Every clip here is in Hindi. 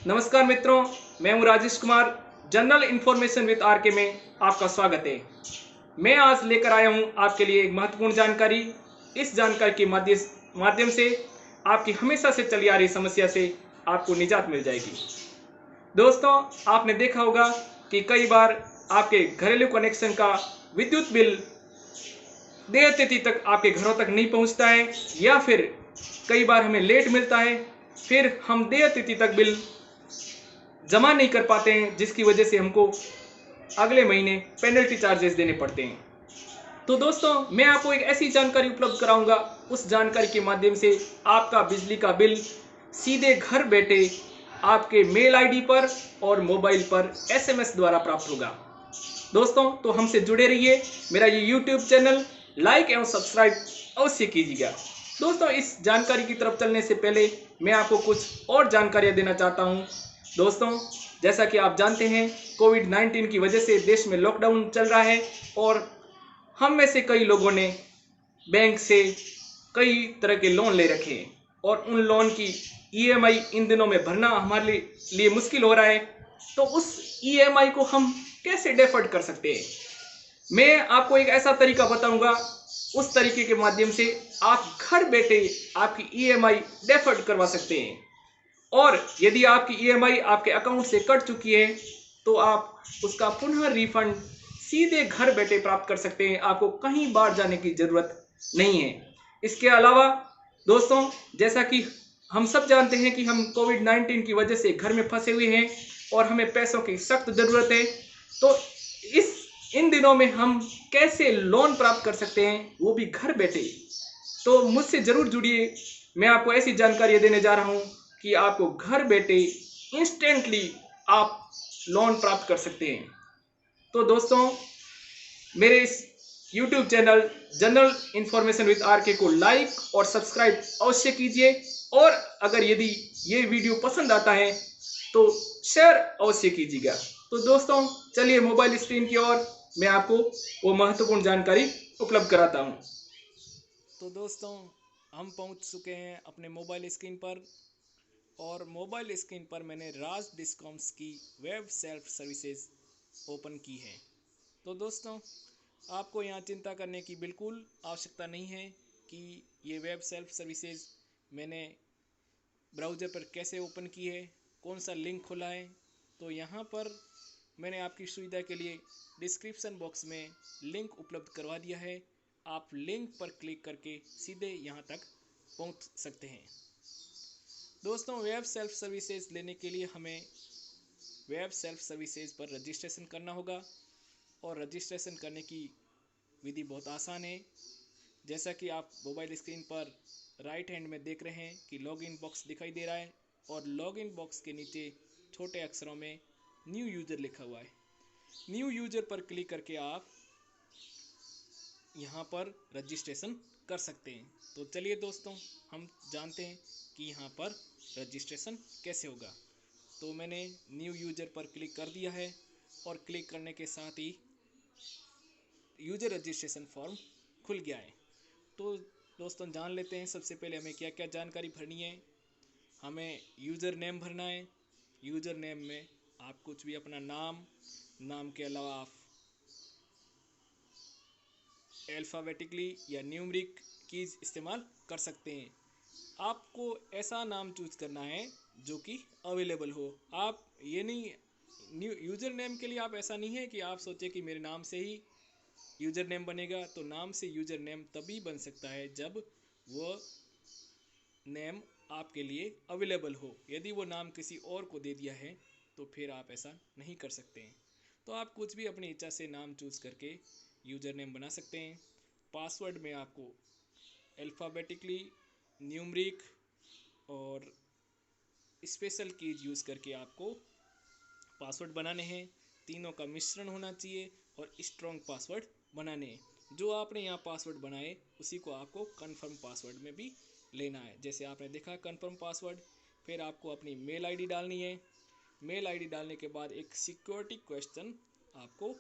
नमस्कार मित्रों, मैं हूं Rajesh Kumar. General information with RK में आपका स्वागत है। मैं आज लेकर आया हूं आपके लिए एक महत्वपूर्ण जानकारी। इस जानकारी के माध्यम से आपकी हमेशा से चली आ रही समस्या से आपको निजात मिल जाएगी। दोस्तों, आपने देखा होगा कि कई बार आपके घरेलू कनेक्शन का विद्युत बिल देय तिथि तक आपके घरों तक नहीं पहुंचता है, या फिर कई बार हमें लेट मिलता है, फिर हम देय तिथि तक बिल जमा नहीं कर पाते हैं, जिसकी वजह से हमको अगले महीने पेनल्टी चार्जेस देने पड़ते हैं। तो दोस्तों, मैं आपको एक ऐसी जानकारी उपलब्ध कराऊंगा, उस जानकारी के माध्यम से आपका बिजली का बिल सीधे घर बैठे आपके मेल आईडी पर और मोबाइल पर एसएमएस द्वारा प्राप्त होगा। दोस्तों, तो हमसे जुड़े रहिए। मेरा ये यूट्यूब चैनल लाइक एवं सब्सक्राइब अवश्य कीजिएगा। दोस्तों, इस जानकारी की तरफ चलने से पहले मैं आपको कुछ और जानकारियां देना चाहता हूं। दोस्तों, जैसा कि आप जानते हैं, कोविड-19 की वजह से देश में लॉकडाउन चल रहा है और हम में से कई लोगों ने बैंक से कई तरह के लोन ले रखे हैं और उन लोन की ईएमआई इन दिनों में भरना हमारे लिए मुश्किल हो रहा है। तो उस ईएमआई को हम कैसे डेफर्ड कर सकते हैं? मैं आपको एक ऐसा तरीका बताऊंगा, उस तरीके के माध्यम से आप घर बैठे आपकी ईएमआई डेफर्ड करवा सकते हैं। और यदि आपकी ईएमआई आपके अकाउंट से कट चुकी है तो आप उसका पुनः रिफंड सीधे घर बैठे प्राप्त कर सकते हैं। आपको कहीं बाहर जाने की जरूरत नहीं है। इसके अलावा दोस्तों, जैसा कि हम सब जानते हैं कि हम कोविड-19 की वजह से घर में फंसे हुए हैं और हमें पैसों की सख्त जरूरत है। तो इस इन दिनों में हम कैसे लोन प्राप्त कर सकते हैं, वो भी घर बैठे? तो मुझसे जरूर जुड़िए। मैं आपको ऐसी जानकारी देने जा रहा हूं कि आपको घर बैठे इंस्टेंटली आप लोन प्राप्त कर सकते हैं। तो दोस्तों, मेरे इस YouTube channel general information with RK को लाइक और सब्सक्राइब अवश्य कीजिए, और अगर यदि ये वीडियो पसंद आता है तो शेयर अवश्य कीजिएगा। तो दोस्तों, चलिए मोबाइल स्क्रीन की ओर मैं आपको वो महत्वपूर्ण जानकारी उपलब्ध कराता हूँ। तो दोस्तों, हम पहुंच चुके हैं अपने मोबाइल स्क्रीन पर, और मोबाइल स्क्रीन पर मैंने राज डिस्कॉम्स की वेब सेल्फ सर्विसेज ओपन की है। तो दोस्तों, आपको यहाँ चिंता करने की बिल्कुल आवश्यकता नहीं है कि ये वेब सेल्फ सर्विसेज मैंने ब्राउज़र पर कैसे ओपन की है, कौन सा लिंक खुला है। तो यहाँ पर मैंने आपकी सुविधा के लिए डिस्क्रिप्शन बॉक्स में लिंक उपलब्ध करवा दिया है। आप लिंक पर क्लिक करके सीधे यहाँ तक पहुँच सकते हैं। दोस्तों, वेब सेल्फ सर्विसेज लेने के लिए हमें वेब सेल्फ सर्विसेज पर रजिस्ट्रेशन करना होगा, और रजिस्ट्रेशन करने की विधि बहुत आसान है। जैसा कि आप मोबाइल स्क्रीन पर राइट हैंड में देख रहे हैं कि लॉगिन बॉक्स दिखाई दे रहा है, और लॉगिन बॉक्स के नीचे छोटे अक्षरों में न्यू यूज़र लिखा हुआ है। न्यू यूज़र पर क्लिक करके आप यहाँ पर रजिस्ट्रेशन कर सकते हैं। तो चलिए दोस्तों, हम जानते हैं कि यहाँ पर रजिस्ट्रेशन कैसे होगा। तो मैंने न्यू यूज़र पर क्लिक कर दिया है, और क्लिक करने के साथ ही यूज़र रजिस्ट्रेशन फॉर्म खुल गया है। तो दोस्तों, जान लेते हैं सबसे पहले हमें क्या क्या जानकारी भरनी है। हमें यूज़र नेम भरना है। यूज़र नेम में आप कुछ भी अपना नाम के अलावा आप अल्फ़ाबेटिकली या न्यूमरिक कीज़ इस्तेमाल कर सकते हैं। आपको ऐसा नाम चूज करना है जो कि अवेलेबल हो। आप ये नहीं, न्यू यूज़र नेम के लिए आप ऐसा नहीं है कि आप सोचे कि मेरे नाम से ही यूज़र नेम बनेगा। तो नाम से यूज़र नेम तभी बन सकता है जब वो नेम आपके लिए अवेलेबल हो। यदि वो नाम किसी और को दे दिया है तो फिर आप ऐसा नहीं कर सकते हैं। तो आप कुछ भी अपनी इच्छा से नाम चूज करके यूज़र नेम बना सकते हैं। पासवर्ड में आपको अल्फ़ाबेटिकली, न्यूमरिक और स्पेशल कीज यूज़ करके आपको पासवर्ड बनाने हैं। तीनों का मिश्रण होना चाहिए और स्ट्रॉन्ग पासवर्ड बनाने हैं। जो आपने यहाँ पासवर्ड बनाए उसी को आपको कन्फर्म पासवर्ड में भी लेना है। जैसे आपने देखा कन्फर्म पासवर्ड, फिर आपको अपनी मेल आईडी डालनी है। मेल आईडी डालने के बाद एक सिक्योरिटी क्वेश्चन आपको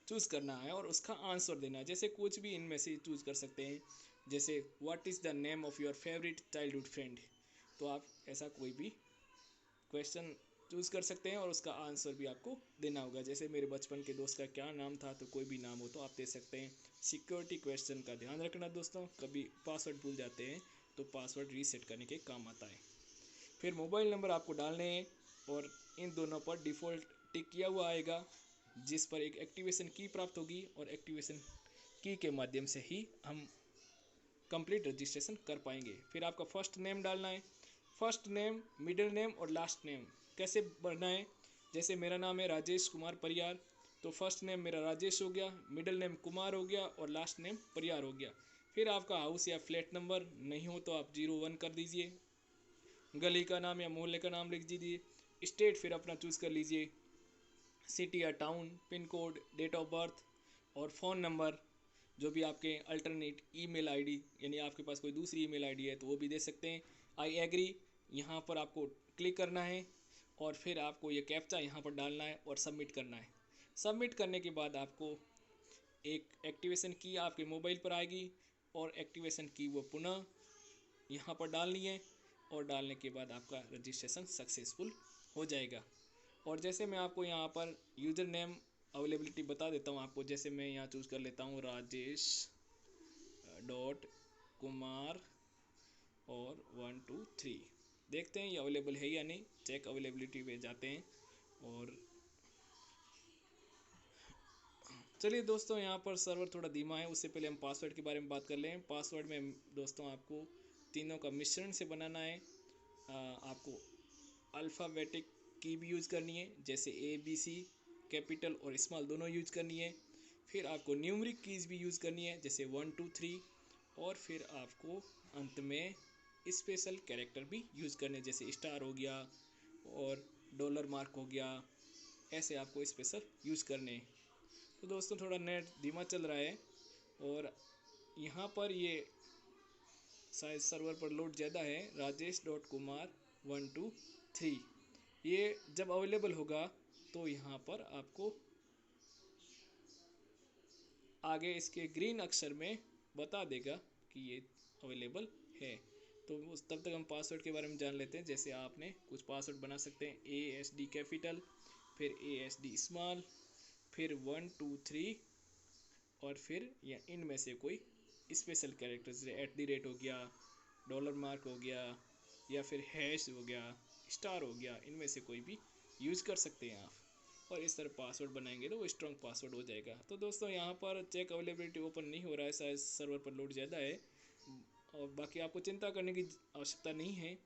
चूज़ करना है और उसका आंसर देना है। जैसे कुछ भी इनमें से चूज़ कर सकते हैं, जैसे what is the name of your favourite childhood friend. तो आप ऐसा कोई भी क्वेश्चन चूज़ कर सकते हैं और उसका आंसर भी आपको देना होगा। जैसे मेरे बचपन के दोस्त का क्या नाम था, तो कोई भी नाम हो तो आप दे सकते हैं। सिक्योरिटी क्वेश्चन का ध्यान रखना दोस्तों, कभी पासवर्ड भूल जाते हैं तो पासवर्ड रीसेट करने के काम आता है। फिर मोबाइल नंबर आपको डालने हैं और इन दोनों पर डिफ़ॉल्ट टिक किया हुआ आएगा, जिस पर एक एक्टिवेशन की प्राप्त होगी और एक्टिवेशन की के माध्यम से ही हम कंप्लीट रजिस्ट्रेशन कर पाएंगे। फिर आपका फर्स्ट नेम डालना है, फर्स्ट नेम, मिडिल नेम और लास्ट नेम कैसे भरना है। जैसे मेरा नाम है राजेश कुमार परियार, तो फर्स्ट नेम मेरा राजेश हो गया, मिडिल नेम कुमार हो गया और लास्ट नेम परियार हो गया। फिर आपका हाउस या फ्लैट नंबर नहीं हो तो आप 01 कर दीजिए, गली का नाम या मोहल्ले का नाम लिख दीजिए, स्टेट फिर अपना चूज़ कर लीजिए, सिटी या town, pin code, date of birth और फ़ोन नंबर, जो भी आपके अल्टरनेट ईमेल आईडी, यानी आपके पास कोई दूसरी ईमेल आईडी है तो वो भी दे सकते हैं। आई एग्री यहाँ पर आपको क्लिक करना है और फिर आपको ये कैप्चा यहाँ पर डालना है और सबमिट करना है। सबमिट करने के बाद आपको एक एक्टिवेशन की आपके मोबाइल पर आएगी और एक्टिवेशन की वो पुनः यहाँ पर डालनी है और डालने के बाद आपका रजिस्ट्रेशन सक्सेसफुल हो जाएगा। और जैसे मैं आपको यहाँ पर यूज़र नेम अवेलेबिलिटी बता देता हूँ आपको। जैसे मैं यहाँ चूज़ कर लेता हूँ राजेश डॉट कुमार और 123, देखते हैं ये अवेलेबल है या नहीं। चेक अवेलेबिलिटी पे जाते हैं और चलिए दोस्तों, यहाँ पर सर्वर थोड़ा धीमा है। उससे पहले हम पासवर्ड के बारे में बात कर लें। पासवर्ड में दोस्तों आपको तीनों का मिश्रण से बनाना है। आपको अल्फ़ाबेटिक की भी यूज़ करनी है, जैसे ABC, कैपिटल और स्मॉल दोनों यूज़ करनी है। फिर आपको न्यूमरिक कीज़ भी यूज़ करनी है, जैसे 1 2 3। और फिर आपको अंत में स्पेशल कैरेक्टर भी यूज़ करने, जैसे स्टार हो गया और डॉलर मार्क हो गया, ऐसे आपको स्पेशल यूज़ करने। तो दोस्तों थोड़ा नेट धीमा चल रहा है और यहाँ पर ये शायद सर्वर पर लोड ज़्यादा है। राजेश डॉट कुमार 123 ये जब अवेलेबल होगा तो यहाँ पर आपको आगे इसके ग्रीन अक्षर में बता देगा कि ये अवेलेबल है। तो उस तब तक हम पासवर्ड के बारे में जान लेते हैं। जैसे आपने कुछ पासवर्ड बना सकते हैं, ASD कैपिटल, फिर ASD स्मॉल, फिर 1 2 3 और फिर या इनमें से कोई स्पेशल कैरेक्टर, जैसे @ हो गया, डॉलर मार्क हो गया या फिर हैश हो गया, स्टार हो गया, इनमें से कोई भी यूज़ कर सकते हैं आप। और इस तरह पासवर्ड बनाएंगे तो वो स्ट्रॉन्ग पासवर्ड हो जाएगा। तो दोस्तों यहाँ पर चेक अवेलेबिलिटी ओपन नहीं हो रहा है, शायद सर्वर पर लोड ज़्यादा है। और बाकी आपको चिंता करने की आवश्यकता नहीं है।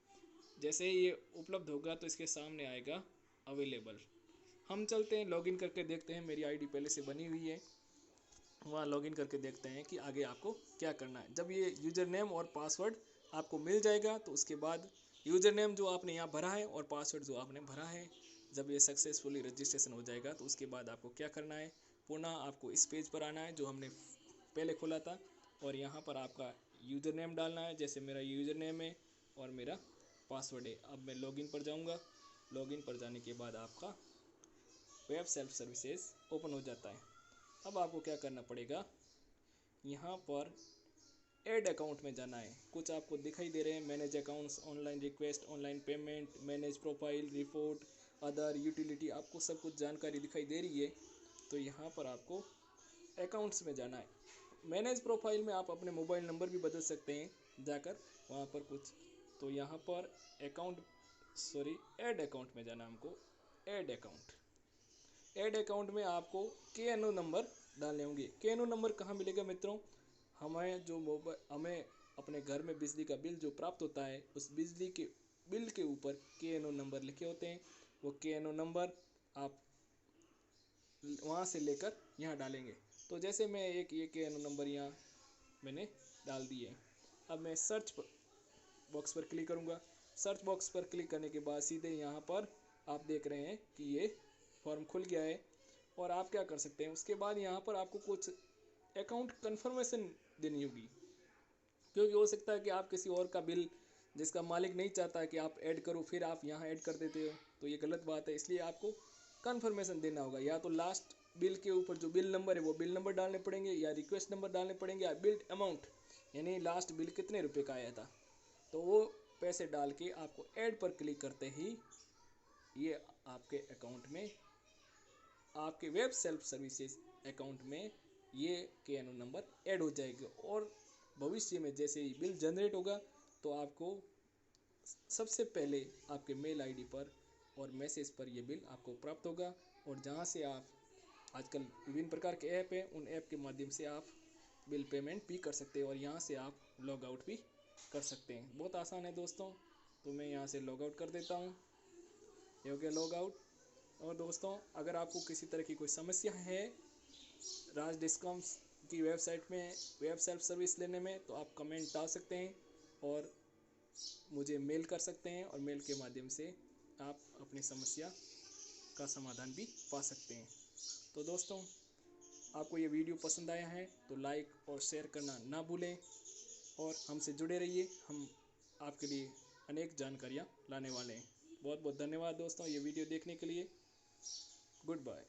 जैसे ही ये उपलब्ध होगा तो इसके सामने आएगा अवेलेबल। हम चलते हैं लॉगिन करके देखते हैं। मेरी आईडी पहले से बनी हुई है, वहाँ लॉगिन करके देखते हैं कि आगे आपको क्या करना है। जब ये यूज़र नेम और पासवर्ड आपको मिल जाएगा तो उसके बाद यूज़र नेम जो आपने यहाँ भरा है और पासवर्ड जो आपने भरा है, जब ये सक्सेसफुली रजिस्ट्रेशन हो जाएगा तो उसके बाद आपको क्या करना है, पुनः आपको इस पेज पर आना है जो हमने पहले खोला था और यहाँ पर आपका यूज़र नेम डालना है। जैसे मेरा यूज़र नेम है और मेरा पासवर्ड है। अब मैं लॉगिन पर जाऊँगा। लॉगिन पर जाने के बाद आपका वेब सेल्फ सर्विसेज ओपन हो जाता है। अब आपको क्या करना पड़ेगा, यहाँ पर ऐड अकाउंट में जाना है। कुछ आपको दिखाई दे रहे हैं, manage accounts, online request, online payment, manage profile, report, other, utility, आपको सब कुछ जानकारी दिखाई दे रही है। तो यहाँ पर आपको अकाउंट्स में जाना है। मैनेज प्रोफाइल में आप अपने मोबाइल नंबर भी बदल सकते हैं जाकर वहाँ पर कुछ। तो यहाँ पर ऐड अकाउंट में जाना हमको। ऐड अकाउंट में आपको KNO नंबर डालने होंगे। KNO नंबर कहाँ मिलेगा मित्रों, हमें अपने घर में बिजली का बिल जो प्राप्त होता है, उस बिजली के बिल के ऊपर KNO नंबर लिखे होते हैं। वो KNO नंबर आप वहाँ से लेकर यहाँ डालेंगे। तो जैसे मैं ये KNO नंबर यहाँ मैंने डाल दिए। अब मैं सर्च बॉक्स पर क्लिक करूँगा। सर्च बॉक्स पर क्लिक करने के बाद सीधे यहाँ पर आप देख रहे हैं कि ये फॉर्म खुल गया है। और आप क्या कर सकते हैं, उसके बाद यहाँ पर आपको कुछ अकाउंट कन्फर्मेशन देनी होगी, क्योंकि हो सकता है कि आप किसी और का बिल जिसका मालिक नहीं चाहता है कि आप ऐड करो, फिर आप यहाँ ऐड कर देते हो, तो ये गलत बात है। इसलिए आपको कन्फर्मेशन देना होगा। या तो लास्ट बिल के ऊपर जो बिल नंबर है वो बिल नंबर डालने पड़ेंगे, या रिक्वेस्ट नंबर डालने पड़ेंगे, या बिल्ड अमाउंट, यानी लास्ट बिल कितने रुपए का आया था, तो वो पैसे डाल के आपको ऐड पर क्लिक करते ही ये आपके अकाउंट में, आपके वेब सेल्फ सर्विसेज अकाउंट में ये KNO नंबर ऐड हो जाएगा। और भविष्य में जैसे ही बिल जनरेट होगा तो आपको सबसे पहले आपके मेल आईडी पर और मैसेज पर ये बिल आपको प्राप्त होगा। और जहाँ से आप आजकल विभिन्न प्रकार के ऐप हैं, उन ऐप के माध्यम से आप बिल पेमेंट भी कर सकते हैं और यहाँ से आप लॉग आउट भी कर सकते हैं। बहुत आसान है दोस्तों। तो मैं यहाँ से लॉग आउट कर देता हूँ। ये हो गया लॉग आउट। और दोस्तों, अगर आपको किसी तरह की कोई समस्या है राज डिस्कॉम्स की वेबसाइट में वेब सेल्फ सर्विस लेने में, तो आप कमेंट डाल सकते हैं और मुझे मेल कर सकते हैं, और मेल के माध्यम से आप अपनी समस्या का समाधान भी पा सकते हैं। तो दोस्तों, आपको ये वीडियो पसंद आया है तो लाइक और शेयर करना ना भूलें और हमसे जुड़े रहिए। हम आपके लिए अनेक जानकारियाँ लाने वाले हैं। बहुत बहुत धन्यवाद दोस्तों ये वीडियो देखने के लिए। Good bye.